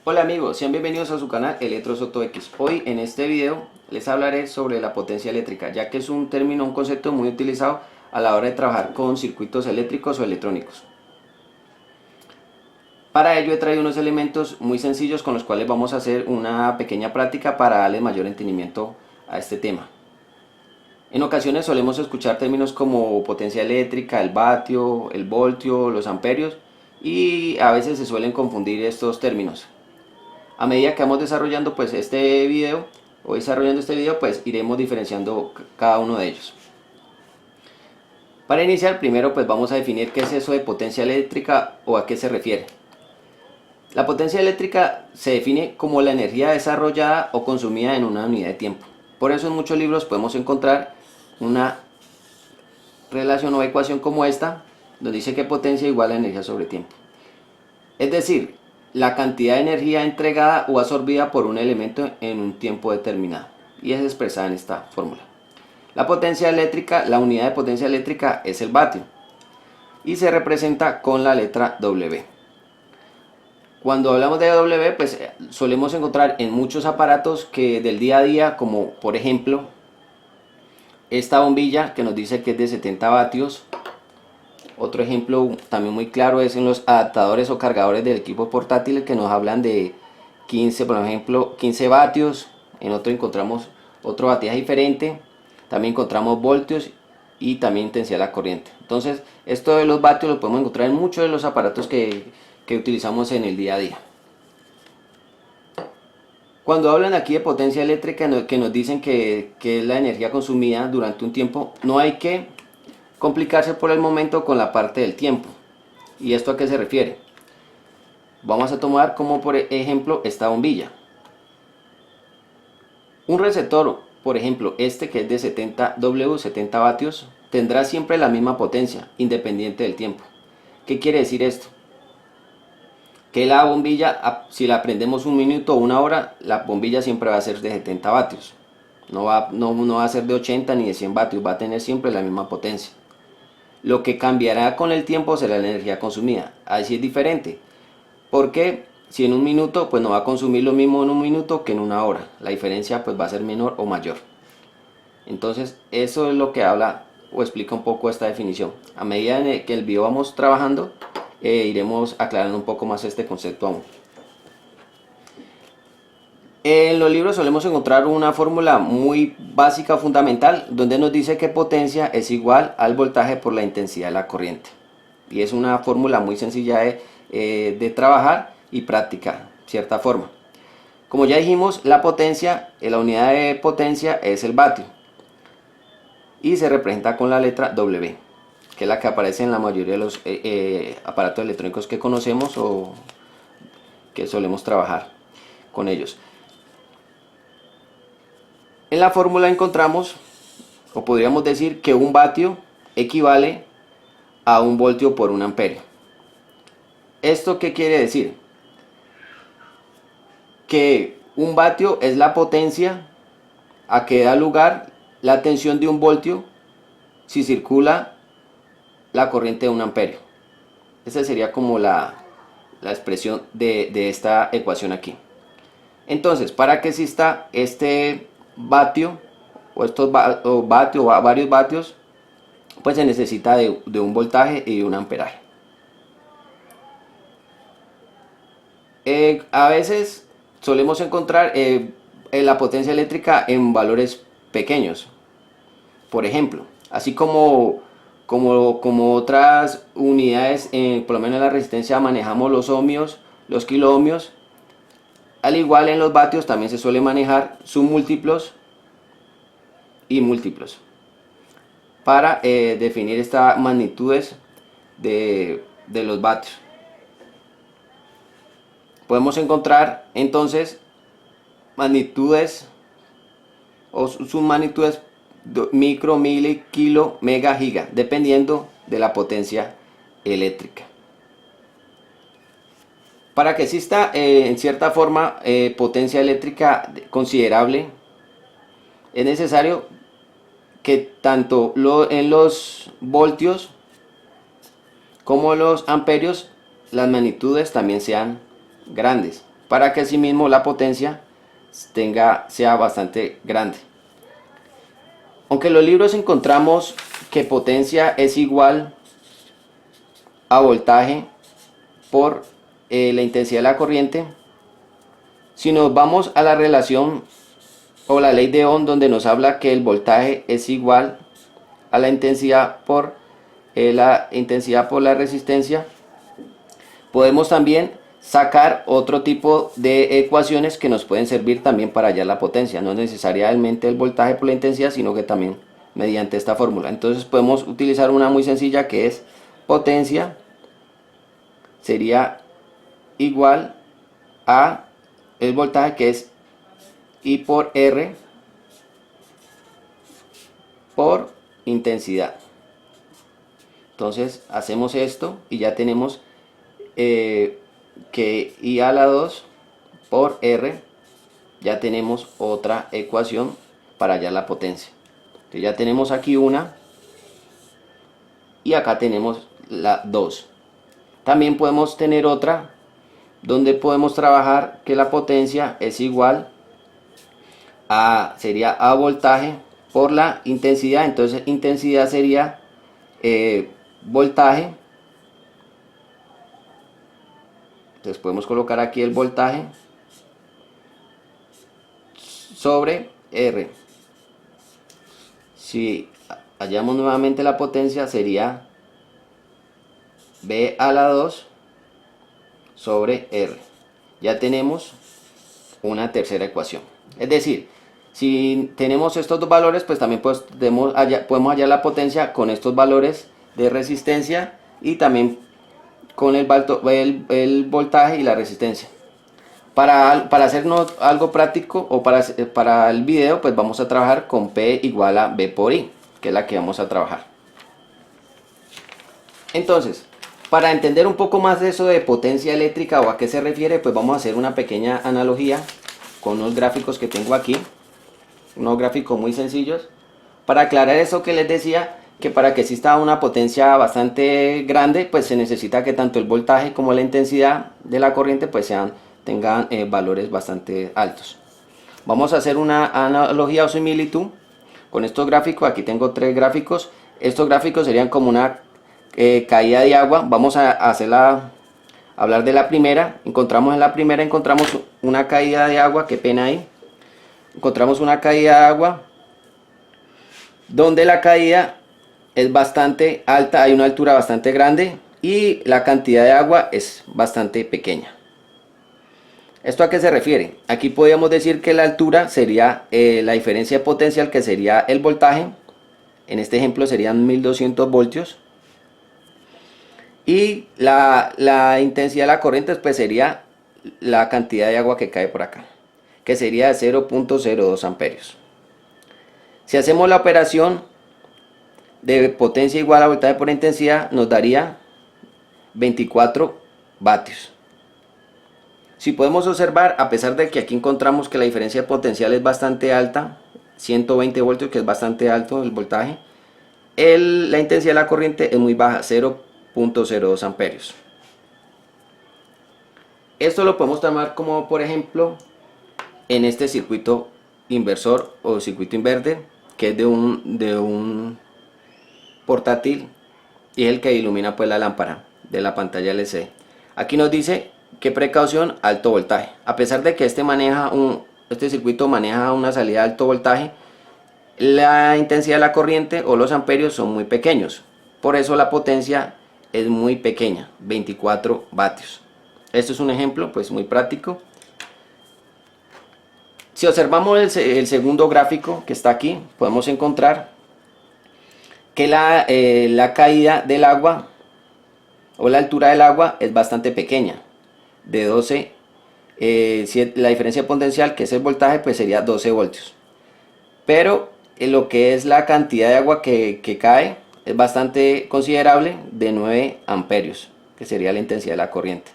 Hola amigos, sean bienvenidos a su canal ElectroSotoX. Hoy en este video les hablaré sobre la potencia eléctrica, ya que es un término, un concepto muy utilizado a la hora de trabajar con circuitos eléctricos o electrónicos. Para ello he traído unos elementos muy sencillos con los cuales vamos a hacer una pequeña práctica para darle mayor entendimiento a este tema. En ocasiones solemos escuchar términos como potencia eléctrica, el vatio, el voltio, los amperios, y a veces se suelen confundir estos términos. A medida que vamos desarrollando este video pues iremos diferenciando cada uno de ellos. Para iniciar, primero pues vamos a definir qué es eso de potencia eléctrica o a qué se refiere. La potencia eléctrica se define como la energía desarrollada o consumida en una unidad de tiempo. Por eso en muchos libros podemos encontrar una relación o ecuación como esta, donde dice que potencia igual a energía sobre tiempo. Es decir, la cantidad de energía entregada o absorbida por un elemento en un tiempo determinado, y es expresada en esta fórmula. La potencia eléctrica, la unidad de potencia eléctrica es el vatio y se representa con la letra W. Cuando hablamos de W, pues solemos encontrar en muchos aparatos que del día a día, como por ejemplo esta bombilla que nos dice que es de 70 vatios. Otro ejemplo también muy claro es en los adaptadores o cargadores del equipo portátil, que nos hablan de 15, por ejemplo, 15 vatios. En otro encontramos otro batiaje diferente. También encontramos voltios y también intensidad de la corriente. Entonces, esto de los vatios lo podemos encontrar en muchos de los aparatos que utilizamos en el día a día. Cuando hablan aquí de potencia eléctrica, que nos dicen que es la energía consumida durante un tiempo, no hay que complicarse por el momento con la parte del tiempo. ¿Y esto a qué se refiere? Vamos a tomar como por ejemplo esta bombilla. Un receptor, por ejemplo este que es de 70 W, 70 vatios, tendrá siempre la misma potencia, independiente del tiempo. ¿Qué quiere decir esto? Que la bombilla, si la prendemos un minuto o una hora, la bombilla siempre va a ser de 70 vatios. No va a ser de 80 ni de 100 vatios, va a tener siempre la misma potencia. Lo que cambiará con el tiempo será la energía consumida. Ahí sí es diferente, porque si en un minuto pues no va a consumir lo mismo en un minuto que en una hora. La diferencia pues va a ser menor o mayor. Entonces eso es lo que habla o explica un poco esta definición. A medida que el video vamos trabajando, iremos aclarando un poco más este concepto aún. En los libros solemos encontrar una fórmula muy básica, fundamental, donde nos dice que potencia es igual al voltaje por la intensidad de la corriente. Y es una fórmula muy sencilla de trabajar y practicar, de cierta forma. Como ya dijimos, la potencia, la unidad de potencia es el vatio. Y se representa con la letra W, que es la que aparece en la mayoría de los aparatos electrónicos que conocemos o que solemos trabajar con ellos. En la fórmula encontramos, o podríamos decir, que un vatio equivale a un voltio por un amperio. ¿Esto qué quiere decir? Que un vatio es la potencia a que da lugar la tensión de un voltio si circula la corriente de un amperio. Esa sería como la expresión de esta ecuación aquí. Entonces, para que exista este vatio o varios vatios, pues se necesita de un voltaje y de un amperaje. A veces solemos encontrar la potencia eléctrica en valores pequeños. Por ejemplo, así como otras unidades, por lo menos en la resistencia manejamos los ohmios, los kiloohmios. Al igual en los vatios también se suele manejar submúltiplos y múltiplos para definir estas magnitudes de los vatios. Podemos encontrar entonces magnitudes o submagnitudes micro, mili, kilo, mega, giga, dependiendo de la potencia eléctrica. Para que exista en cierta forma potencia eléctrica considerable, es necesario que tanto en los voltios como los amperios las magnitudes también sean grandes. para que asimismo la potencia sea bastante grande. Aunque en los libros encontramos que potencia es igual a voltaje por la intensidad de la corriente, si nos vamos a la relación o la ley de Ohm, donde nos habla que el voltaje es igual a la intensidad por la resistencia, podemos también sacar otro tipo de ecuaciones que nos pueden servir también para hallar la potencia. No necesariamente el voltaje por la intensidad, sino que también mediante esta fórmula. Entonces podemos utilizar una muy sencilla, que es potencia sería igual a el voltaje, que es I por R por intensidad. Entonces hacemos esto y ya tenemos que I a la 2 por R, ya tenemos otra ecuación para hallar la potencia. Entonces ya tenemos aquí una y acá tenemos la 2. También podemos tener otra donde podemos trabajar que la potencia es igual sería A voltaje por la intensidad. Entonces intensidad sería voltaje. Entonces podemos colocar aquí el voltaje sobre R. Si hallamos nuevamente la potencia, sería B a la 2 sobre R. Ya tenemos una tercera ecuación. Es decir, si tenemos estos dos valores, pues también podemos hallar la potencia con estos valores de resistencia y también con el voltaje y la resistencia. Para hacernos algo práctico o para el video, pues vamos a trabajar con P igual a B por I, que es la que vamos a trabajar. Entonces, para entender un poco más de eso de potencia eléctrica o a qué se refiere, pues vamos a hacer una pequeña analogía con unos gráficos que tengo aquí. Unos gráficos muy sencillos. Para aclarar eso que les decía, que para que exista una potencia bastante grande, pues se necesita que tanto el voltaje como la intensidad de la corriente pues tengan valores bastante altos. Vamos a hacer una analogía o similitud con estos gráficos. Aquí tengo tres gráficos. Estos gráficos serían como una caída de agua. Vamos a hablar de la primera. En la primera encontramos una caída de agua. Qué pena ahí. Encontramos una caída de agua donde la caída es bastante alta, hay una altura bastante grande y la cantidad de agua es bastante pequeña. ¿Esto a qué se refiere? Aquí podríamos decir que la altura sería la diferencia potencial, que sería el voltaje. En este ejemplo serían 1200 voltios. Y la intensidad de la corriente pues sería la cantidad de agua que cae por acá, que sería 0.02 amperios. Si hacemos la operación de potencia igual a voltaje por intensidad, nos daría 24 vatios. Si podemos observar, a pesar de que aquí encontramos que la diferencia potencial es bastante alta, 120 voltios, que es bastante alto el voltaje, la intensidad de la corriente es muy baja, 0.02 amperios. Esto lo podemos tomar como, por ejemplo, en este circuito inversor o circuito inverter, que es de un portátil y es el que ilumina pues la lámpara de la pantalla LCD. Aquí nos dice qué precaución, alto voltaje. A pesar de que este circuito maneja una salida de alto voltaje, la intensidad de la corriente o los amperios son muy pequeños. Por eso la potencia es muy pequeña, 24 vatios. Esto es un ejemplo pues muy práctico. Si observamos el segundo gráfico que está aquí, podemos encontrar que la caída del agua o la altura del agua es bastante pequeña, de 12, la diferencia potencial, que es el voltaje, pues sería 12 voltios. Pero lo que es la cantidad de agua que cae es bastante considerable, de 9 amperios, que sería la intensidad de la corriente.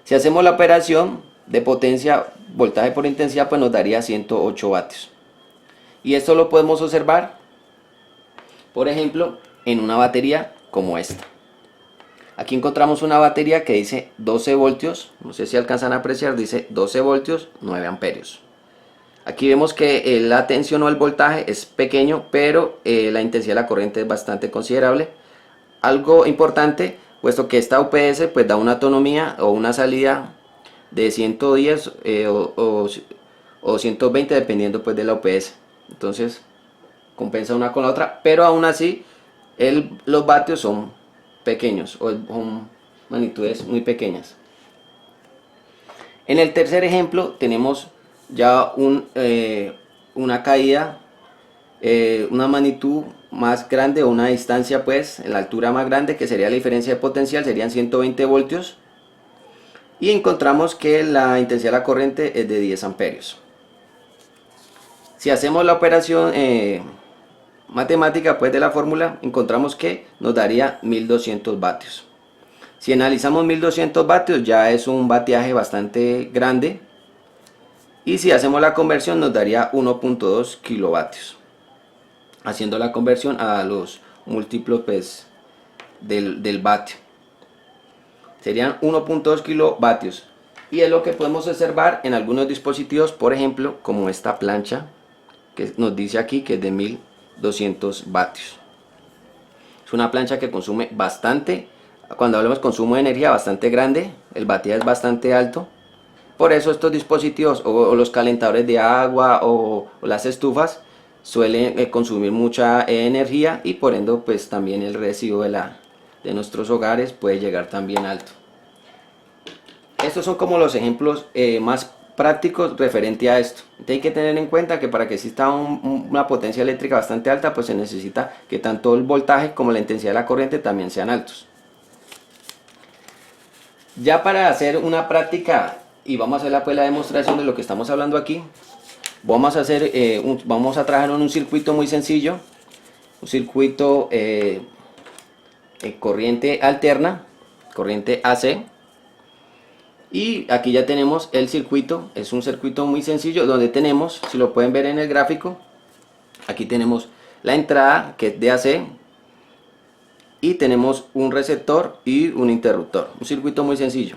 Si hacemos la operación de potencia, voltaje por intensidad, pues nos daría 108 vatios. Y esto lo podemos observar, por ejemplo, en una batería como esta. Aquí encontramos una batería que dice 12 voltios, no sé si alcanzan a apreciar, dice 12 voltios, 9 amperios. Aquí vemos que la tensión o el voltaje es pequeño, pero la intensidad de la corriente es bastante considerable. Algo importante, puesto que esta UPS pues da una autonomía o una salida de 110 o 120 dependiendo pues de la UPS. Entonces compensa una con la otra, pero aún así los vatios son pequeños o son magnitudes muy pequeñas. En el tercer ejemplo tenemos ya una caída, una magnitud más grande o una distancia pues en la altura más grande, que sería la diferencia de potencial, serían 120 voltios, y encontramos que la intensidad de la corriente es de 10 amperios. Si hacemos la operación matemática pues de la fórmula, encontramos que nos daría 1200 vatios. Si analizamos 1200 vatios ya es un vatiaje bastante grande, y si hacemos la conversión nos daría 1.2 kilovatios, haciendo la conversión a los múltiplos pues, del vatio. Serían 1.2 kilovatios, y es lo que podemos observar en algunos dispositivos, por ejemplo como esta plancha que nos dice aquí que es de 1200 vatios. Es una plancha que consume bastante, cuando hablamos de consumo de energía, bastante grande, el vatiaje es bastante alto. Por eso estos dispositivos o los calentadores de agua o las estufas suelen consumir mucha energía, y por ende pues también el recibo de nuestros hogares puede llegar también alto. Estos son como los ejemplos más prácticos referente a esto. Entonces hay que tener en cuenta que para que exista una potencia eléctrica bastante alta, pues se necesita que tanto el voltaje como la intensidad de la corriente también sean altos. Ya para hacer una práctica y vamos a hacer pues la demostración de lo que estamos hablando aquí, vamos a trabajar en un circuito muy sencillo, un circuito corriente alterna, corriente AC. Y aquí ya tenemos el circuito, es un circuito muy sencillo donde tenemos, si lo pueden ver en el gráfico, aquí tenemos la entrada que es de AC, y tenemos un receptor y un interruptor, un circuito muy sencillo.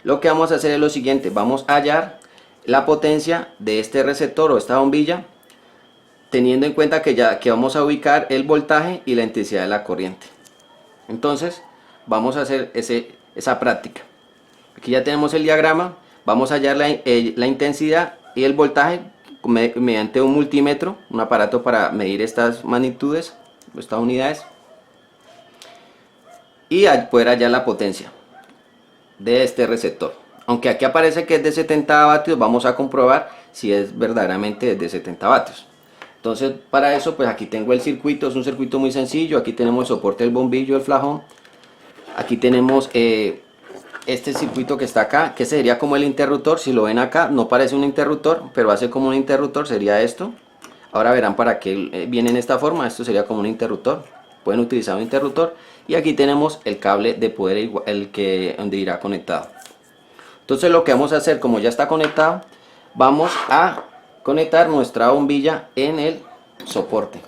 Lo que vamos a hacer es lo siguiente, vamos a hallar la potencia de este receptor o esta bombilla, teniendo en cuenta que vamos a ubicar el voltaje y la intensidad de la corriente. Entonces vamos a hacer esa práctica. Aquí ya tenemos el diagrama, vamos a hallar la intensidad y el voltaje mediante un multímetro, un aparato para medir estas magnitudes, estas unidades, y poder hallar la potencia de este receptor. Aunque aquí aparece que es de 70 vatios, vamos a comprobar si es verdaderamente de 70 vatios. Entonces para eso pues aquí tengo el circuito, es un circuito muy sencillo. Aquí tenemos el soporte del bombillo, el flajón. Aquí tenemos este circuito que está acá, que sería como el interruptor. Si lo ven acá, no parece un interruptor, pero hace como un interruptor, sería esto. Ahora verán para qué viene en esta forma. Esto sería como un interruptor, pueden utilizar un interruptor. Y aquí tenemos el cable de poder, donde irá conectado. Entonces lo que vamos a hacer, como ya está conectado, vamos a conectar nuestra bombilla en el soporte.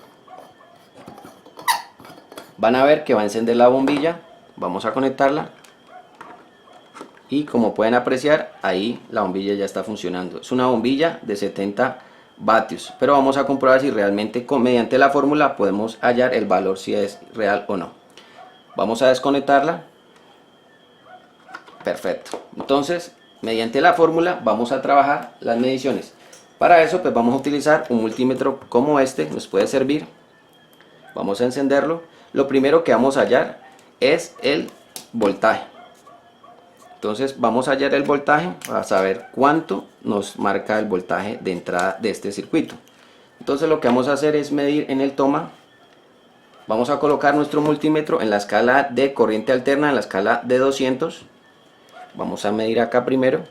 Van a ver que va a encender la bombilla, vamos a conectarla, y como pueden apreciar, ahí la bombilla ya está funcionando. Es una bombilla de 70 vatios, pero vamos a comprobar si realmente mediante la fórmula podemos hallar el valor, si es real o no. Vamos a desconectarla. Perfecto. Entonces mediante la fórmula vamos a trabajar las mediciones. Para eso pues vamos a utilizar un multímetro como este, nos puede servir. Vamos a encenderlo. Lo primero que vamos a hallar es el voltaje. Entonces vamos a hallar el voltaje para saber cuánto nos marca el voltaje de entrada de este circuito. Entonces lo que vamos a hacer es medir en el toma. Vamos a colocar nuestro multímetro en la escala de corriente alterna, en la escala de 200. Vamos a medir acá primero.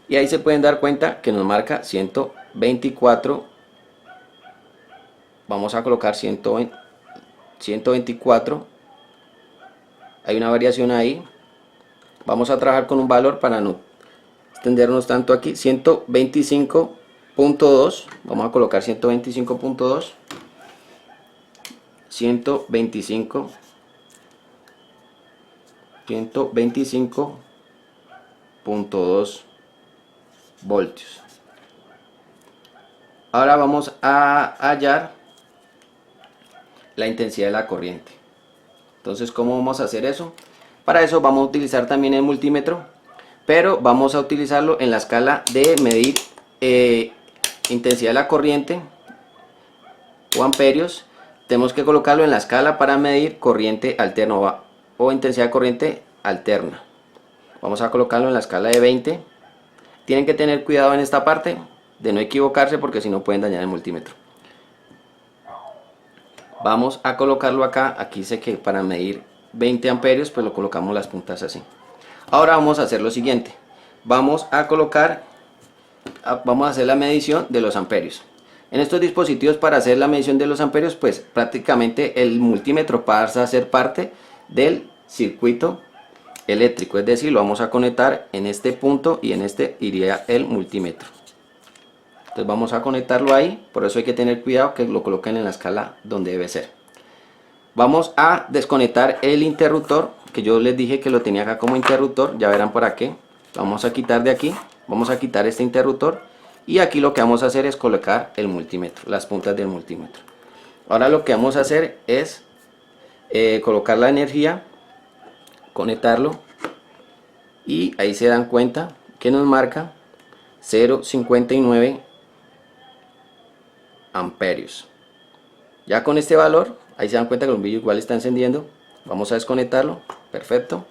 Y ahí se pueden dar cuenta que nos marca 124. Vamos a colocar 124. Hay una variación ahí. Vamos a trabajar con un valor para no extendernos tanto aquí. 125.2. Vamos a colocar 125.2. 125. 125.2 voltios. Ahora vamos a hallar la intensidad de la corriente. Entonces, ¿cómo vamos a hacer eso? Para eso vamos a utilizar también el multímetro, pero vamos a utilizarlo en la escala de medir intensidad de la corriente o amperios. Tenemos que colocarlo en la escala para medir corriente alterna o intensidad de corriente alterna. Vamos a colocarlo en la escala de 20. Tienen que tener cuidado en esta parte de no equivocarse, porque si no pueden dañar el multímetro. Vamos a colocarlo acá. Aquí dice que para medir 20 amperios, pues lo colocamos las puntas así. Ahora vamos a hacer lo siguiente. Vamos a hacer la medición de los amperios. En estos dispositivos, para hacer la medición de los amperios, pues prácticamente el multímetro pasa a ser parte del circuito eléctrico, es decir, lo vamos a conectar en este punto y en este iría el multímetro. Entonces vamos a conectarlo ahí, por eso hay que tener cuidado que lo coloquen en la escala donde debe ser. Vamos a desconectar el interruptor, que yo les dije que lo tenía acá como interruptor, ya verán para qué. Lo vamos a quitar de aquí, vamos a quitar este interruptor y aquí lo que vamos a hacer es colocar el multímetro, las puntas del multímetro. Ahora lo que vamos a hacer es colocar la energía, conectarlo y ahí se dan cuenta que nos marca 0,59 amperios. Ya con este valor, ahí se dan cuenta que el bombillo igual está encendiendo. Vamos a desconectarlo, perfecto.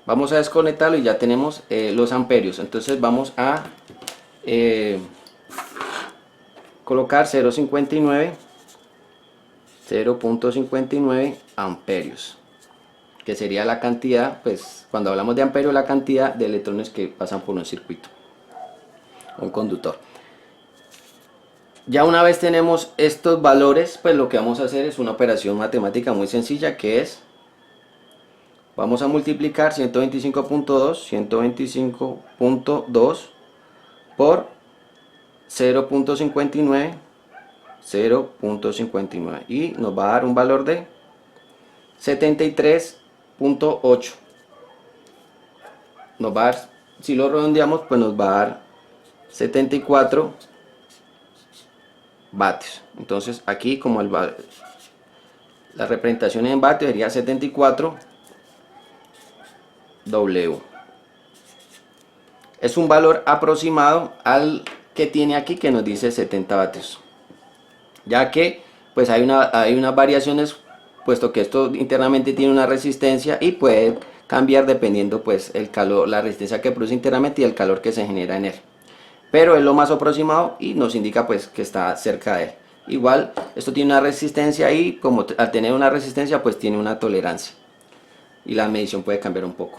Vamos a desconectarlo y ya tenemos los amperios. Entonces vamos a colocar 0,59 amperios, que sería la cantidad, pues cuando hablamos de amperio, la cantidad de electrones que pasan por un circuito, un conductor. Ya una vez tenemos estos valores, pues lo que vamos a hacer es una operación matemática muy sencilla, que es, vamos a multiplicar 125.2 por 0.59 y nos va a dar un valor de 73.8. nos va a dar, si lo redondeamos, pues nos va a dar 74 vatios. Entonces aquí, como la representación en vatios sería 74 W. Es un valor aproximado al que tiene aquí, que nos dice 70 vatios, ya que pues hay unas variaciones, puesto que esto internamente tiene una resistencia y puede cambiar dependiendo pues el calor, la resistencia que produce internamente y el calor que se genera en él, pero es lo más aproximado y nos indica pues que está cerca de él. Igual esto tiene una resistencia y como al tener una resistencia pues tiene una tolerancia y la medición puede cambiar un poco.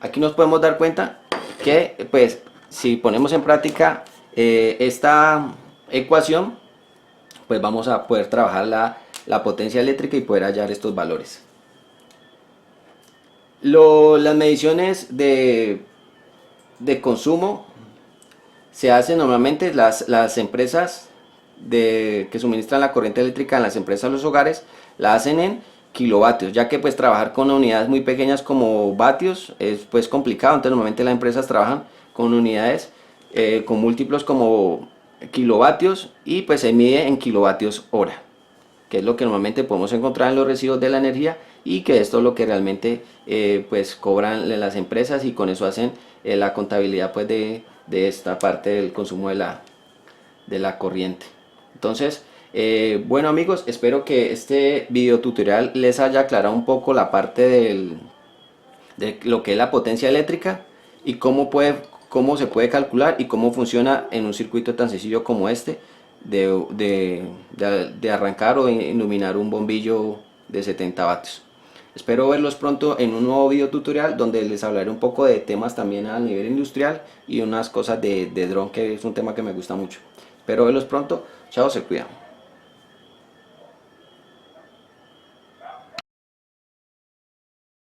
Aquí nos podemos dar cuenta que pues si ponemos en práctica esta ecuación, pues vamos a poder trabajar la potencia eléctrica y poder hallar estos valores. Las mediciones de consumo se hacen normalmente, las empresas que suministran la corriente eléctrica en las empresas, los hogares, la hacen en kilovatios, ya que pues trabajar con unidades muy pequeñas como vatios es pues complicado. Entonces normalmente las empresas trabajan con unidades con múltiplos como kilovatios y pues se mide en kilovatios hora, que es lo que normalmente podemos encontrar en los recibos de la energía, y que esto es lo que realmente pues cobran las empresas, y con eso hacen la contabilidad pues de esta parte del consumo de la corriente. Entonces bueno amigos, espero que este video tutorial les haya aclarado un poco la parte de lo que es la potencia eléctrica y cómo se puede calcular y cómo funciona en un circuito tan sencillo como este de arrancar o iluminar un bombillo de 70 vatios. Espero verlos pronto en un nuevo video tutorial donde les hablaré un poco de temas también a nivel industrial y unas cosas de dron, que es un tema que me gusta mucho. Espero verlos pronto. Chao, se cuidan.